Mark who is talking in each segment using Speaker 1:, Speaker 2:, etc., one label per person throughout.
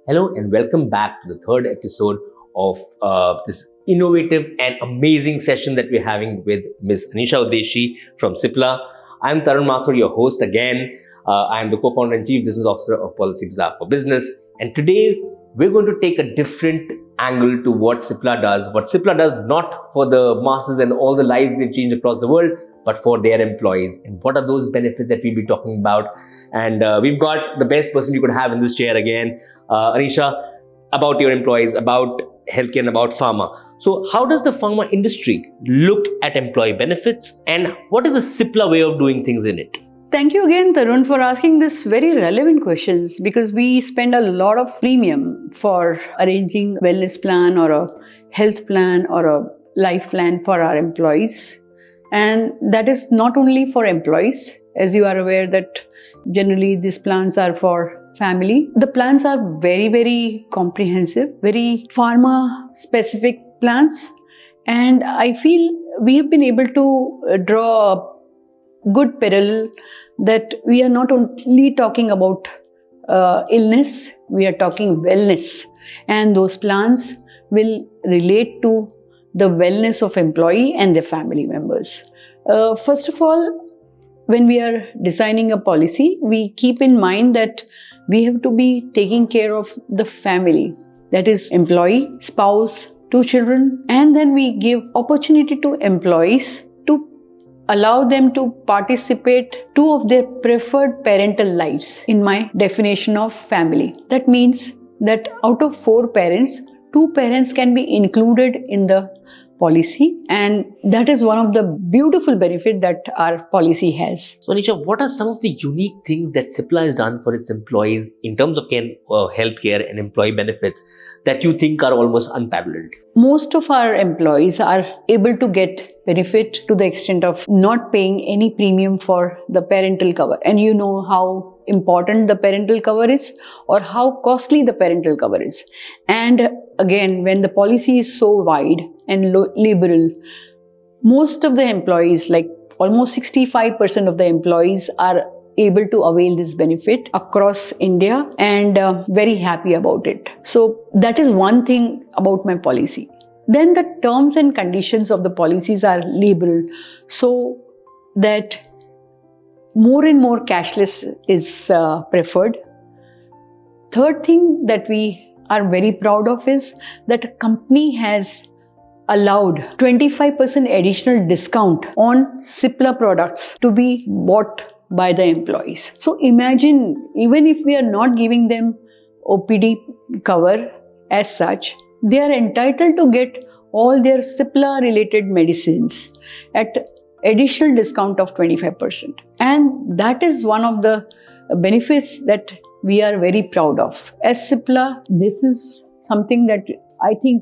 Speaker 1: Hello and welcome back to the third episode of this innovative and amazing session that we're having with Ms. Anisha Udeshi from Cipla. I'm Tarun Mathur, your host again. I'm the co-founder and chief business officer of Policybazaar for Business. And today we're going to take a different angle to what Cipla does. What Cipla does not for the masses and all the lives they've changed across the world, but for their employees. And what are those benefits that we'll be talking about? And we've got the best person you could have in this chair again, Anisha, about your employees, about healthcare, and about pharma. So, how does the pharma industry look at employee benefits, and what is the Cipla way of doing things in it?
Speaker 2: Thank you again, Tarun, for asking this very relevant questions because we spend a lot of premium for arranging a wellness plan or a health plan or a life plan for our employees. And that is not only for employees, as you are aware that generally these plans are for family. The plans are very, very comprehensive, very pharma specific plans. And I feel we have been able to draw a good parallel that we are not only talking about illness, we are talking wellness. And those plans will relate to the wellness of employee and their family members. First of all, when we are designing a policy, we keep in mind that we have to be taking care of the family, that is employee, spouse, 2 children, and then we give opportunity to employees to allow them to participate 2 of their preferred parental lives in my definition of family. That means that out of 4 parents, 2 parents can be included in the policy, and that is one of the beautiful benefits that our policy has.
Speaker 1: So, Anisha, what are some of the unique things that Cipla has done for its employees in terms of healthcare and employee benefits that you think are almost unparalleled?
Speaker 2: Most of our employees are able to get benefit to the extent of not paying any premium for the parental cover. And you know how important the parental cover is or how costly the parental cover is. And again, when the policy is so wide and liberal, most of the employees, like almost 65% of the employees, are able to avail this benefit across India and very happy about it. So that is one thing about my policy. Then the terms and conditions of the policies are liberal so that more and more cashless is preferred. Third thing that we are very proud of is that a company has allowed 25% additional discount on Cipla products to be bought by the employees. So imagine, even if we are not giving them OPD cover as such, they are entitled to get all their Cipla related medicines at additional discount of 25%. And that is one of the benefits that we are very proud of. As Cipla, this is something that I think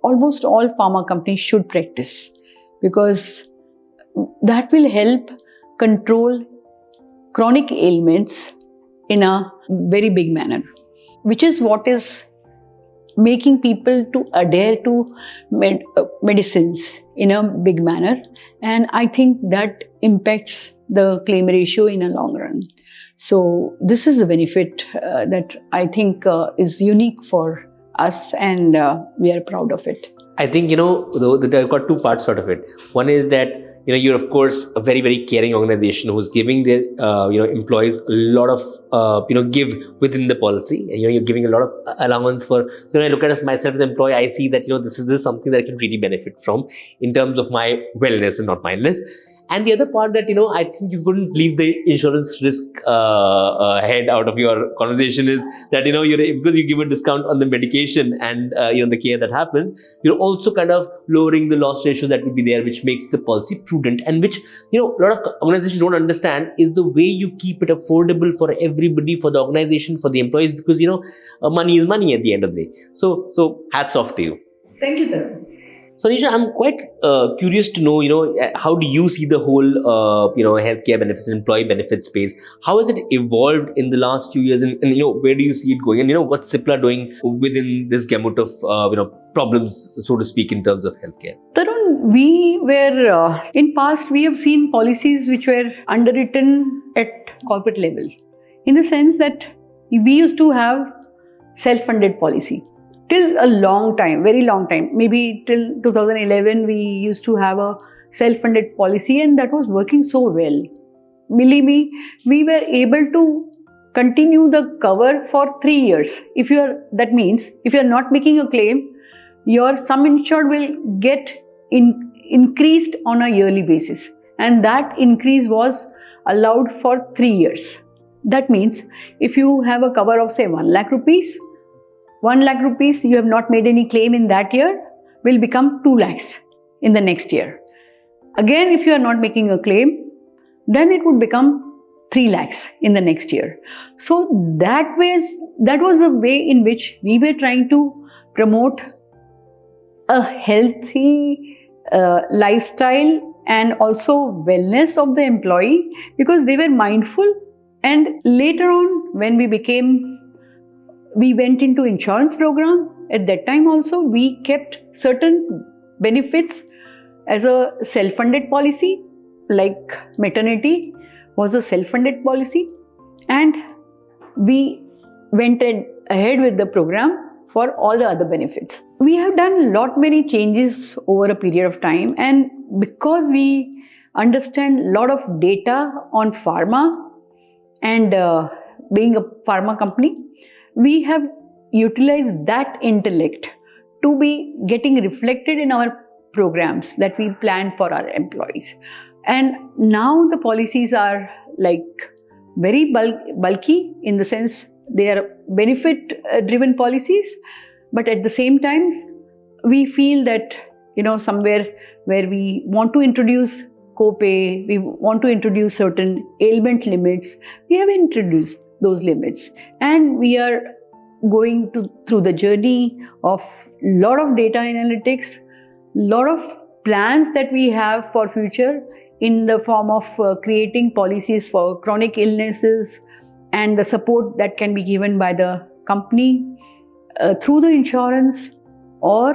Speaker 2: almost all pharma companies should practice because that will help control chronic ailments in a very big manner, which is what is making people to adhere to medicines in a big manner. And I think that impacts the claim ratio in a long run. So this is the benefit that I think is unique for us, and we are proud of it.
Speaker 1: I think, though, that I've got 2 parts out of it. One is that, you're of course a very, very caring organization who's giving their, employees a lot of, give within the policy. And, you're giving a lot of allowance for, when I look at myself as an employee, I see that, this is something that I can really benefit from in terms of my wellness and not mindless. And the other part that, I think you couldn't leave the insurance risk head out of your conversation is that, because you give a discount on the medication and, the care that happens, you're also kind of lowering the loss ratio that would be there, which makes the policy prudent, and which, a lot of organizations don't understand is the way you keep it affordable for everybody, for the organization, for the employees, because, money is money at the end of the day. So hats off to you.
Speaker 2: Thank you, Tarun.
Speaker 1: So, Anisha, I'm quite curious to know, how do you see the whole, healthcare benefits and employee benefits space? How has it evolved in the last few years, and where do you see it going? And, what's Cipla doing within this gamut of, problems, so to speak, in terms of healthcare?
Speaker 2: Tarun, we were, in past, we have seen policies which were underwritten at corporate level, in the sense that we used to have self-funded policy. Till a long time, very long time, maybe till 2011, we used to have a self-funded policy, and that was working so well. Believe me, we were able to continue the cover for 3 years. That means if you are not making a claim, your sum insured will get increased on a yearly basis, and that increase was allowed for 3 years. That means if you have a cover of say 1 lakh rupees, 1 lakh rupees you have not made any claim in that year will become 2 lakhs in the next year. Again, if you are not making a claim, then it would become 3 lakhs in the next year. So that was the way in which we were trying to promote a healthy lifestyle and also wellness of the employee, because they were mindful. And later on, when we went into insurance program, at that time also we kept certain benefits as a self-funded policy, like maternity was a self-funded policy, and we went ahead with the program for all the other benefits. We have done many changes over a period of time, and because we understand a lot of data on pharma and being a pharma company, we have utilized that intellect to be getting reflected in our programs that we plan for our employees. And now the policies are like very bulky, in the sense they are benefit driven policies, but at the same time we feel that somewhere where we want to introduce copay, we want to introduce certain ailment limits, we have introduced those limits, and we are going through the journey of lot of data analytics, lot of plans that we have for future in the form of creating policies for chronic illnesses, and the support that can be given by the company through the insurance, or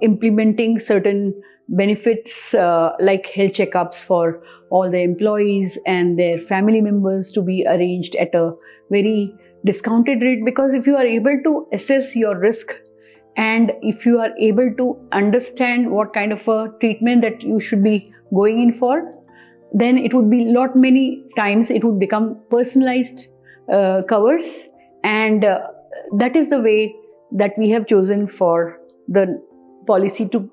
Speaker 2: implementing certain benefits like health checkups for all the employees and their family members to be arranged at a very discounted rate. Because if you are able to assess your risk, and if you are able to understand what kind of a treatment that you should be going in for, then it would be many times it would become personalized covers, and that is the way that we have chosen for the policy to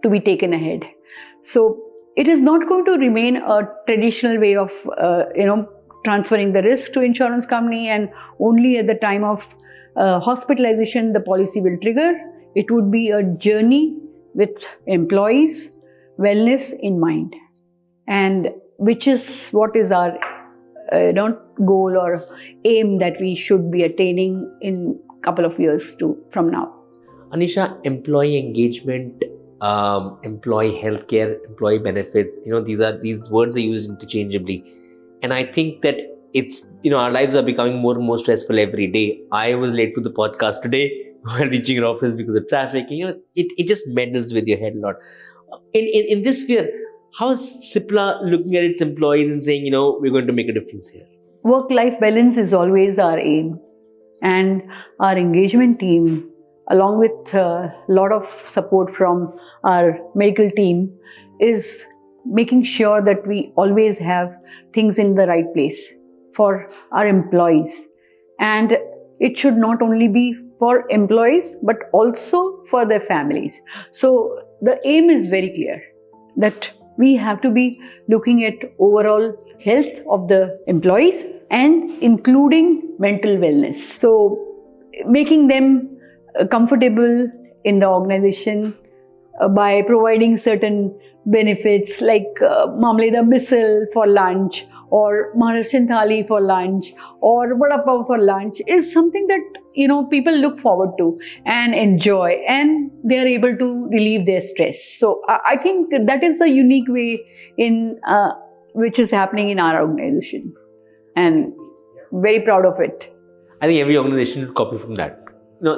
Speaker 2: be taken ahead. So it is not going to remain a traditional way of transferring the risk to insurance company, and only at the time of hospitalization the policy will trigger. It would be a journey with employees' wellness in mind, and which is what is our goal or aim that we should be attaining in a couple of years from now.
Speaker 1: Anisha, employee engagement, employee healthcare, employee benefits, these words are used interchangeably. And I think that it's, our lives are becoming more and more stressful every day. I was late to the podcast today while reaching your office because of traffic. It just meddles with your head a lot. In this sphere, how is Cipla looking at its employees and saying, we're going to make a difference here?
Speaker 2: Work-life balance is always our aim, and our engagement team, along with a lot of support from our medical team, is making sure that we always have things in the right place for our employees. And it should not only be for employees, but also for their families. So the aim is very clear that we have to be looking at overall health of the employees and including mental wellness. So making them comfortable in the organization by providing certain benefits like Mamleda Misal for lunch, or Maharashtrian Thali for lunch, or Vada Pav for lunch is something that people look forward to and enjoy, and they are able to relieve their stress. So I think that is a unique way in which is happening in our organization, and very proud of it.
Speaker 1: I think every organization should copy from that.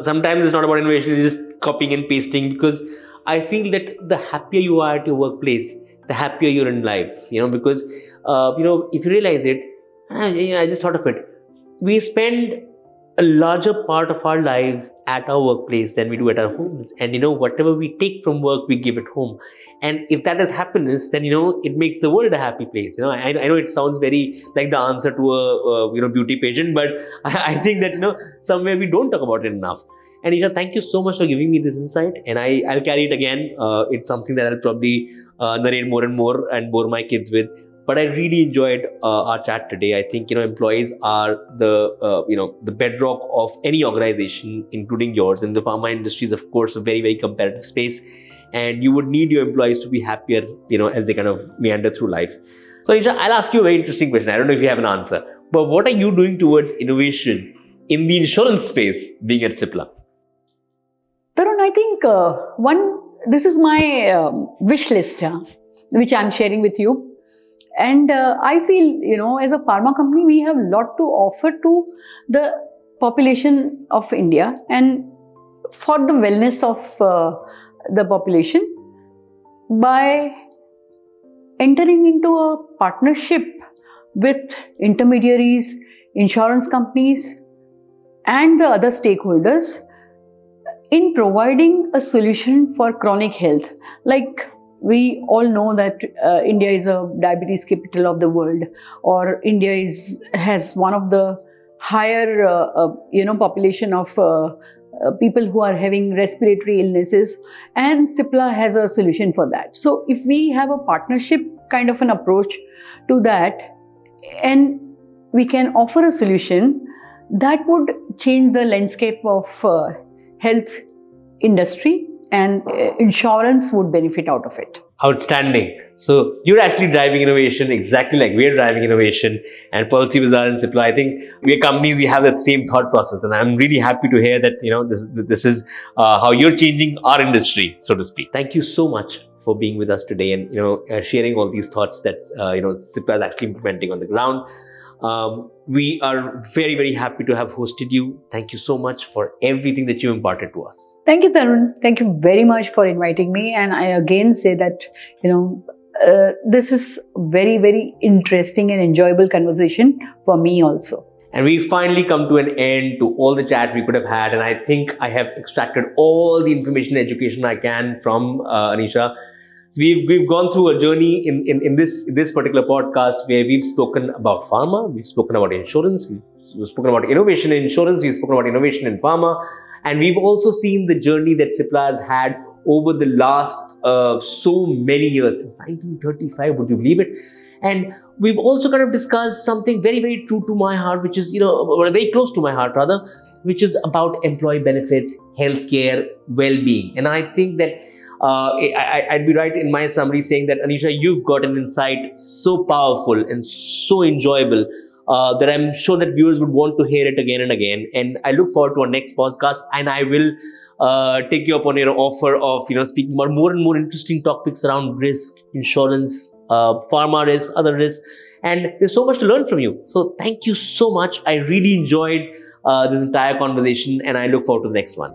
Speaker 1: Sometimes it's not about innovation, it's just copying and pasting, because I feel that the happier you are at your workplace, the happier you're in life, because, if you realize it, I just thought of it. We spend a larger part of our lives at our workplace than we do at our homes. And whatever we take from work, we give it home. And if that is happiness, then it makes the world a happy place. I know it sounds very like the answer to a beauty pageant, but I think that somewhere we don't talk about it enough. And Isha, thank you so much for giving me this insight, and I'll carry it again. It's something that I'll probably narrate more and more and bore my kids with. But I really enjoyed our chat today. I think employees are the bedrock of any organization, including yours. And the pharma industry is, of course, a very, very competitive space, and you would need your employees to be happier, as they kind of meander through life. So, Isha, I'll ask you a very interesting question. I don't know if you have an answer, but what are you doing towards innovation in the insurance space, being at Cipla?
Speaker 2: Tarun, I think this is my wish list, which I'm sharing with you. And I feel, as a pharma company, we have a lot to offer to the population of India and for the wellness of the population by entering into a partnership with intermediaries, insurance companies, and the other stakeholders in providing a solution for chronic health. Like, we all know that India is a diabetes capital of the world, or India has one of the higher population of people who are having respiratory illnesses, and Cipla has a solution for that. So if we have a partnership kind of an approach to that, and we can offer a solution that would change the landscape of health industry, and insurance would benefit out of it.
Speaker 1: Outstanding. So you're actually driving innovation exactly like we're driving innovation, and Policybazaar and Cipla, I think we're companies, we have that same thought process, and I'm really happy to hear that this is how you're changing our industry, so to speak. Thank you so much for being with us today and sharing all these thoughts that Cipla is actually implementing on the ground. We are very, very happy to have hosted you. Thank you so much for everything that you imparted to us.
Speaker 2: Thank you, Tarun. Thank you very much for inviting me. And I again say that, this is very, very interesting and enjoyable conversation for me also.
Speaker 1: And we finally come to an end to all the chat we could have had. And I think I have extracted all the information and education I can from Anisha. So we've gone through a journey in this particular podcast where we've spoken about pharma, we've spoken about insurance, we've spoken about innovation in insurance, we've spoken about innovation in pharma, and we've also seen the journey that Cipla has had over the last so many years, since 1935, would you believe it? And we've also kind of discussed something very, very true to my heart, which is, or very close to my heart rather, which is about employee benefits, healthcare, well-being. And I think that I'd be right in my summary saying that, Anisha, you've got an insight so powerful and so enjoyable that I'm sure that viewers would want to hear it again and again. And I look forward to our next podcast, and I will take you up on your offer of speaking about more and more interesting topics around risk, insurance, pharma risk, other risks. And there's so much to learn from you. So thank you so much. I really enjoyed this entire conversation, and I look forward to the next one.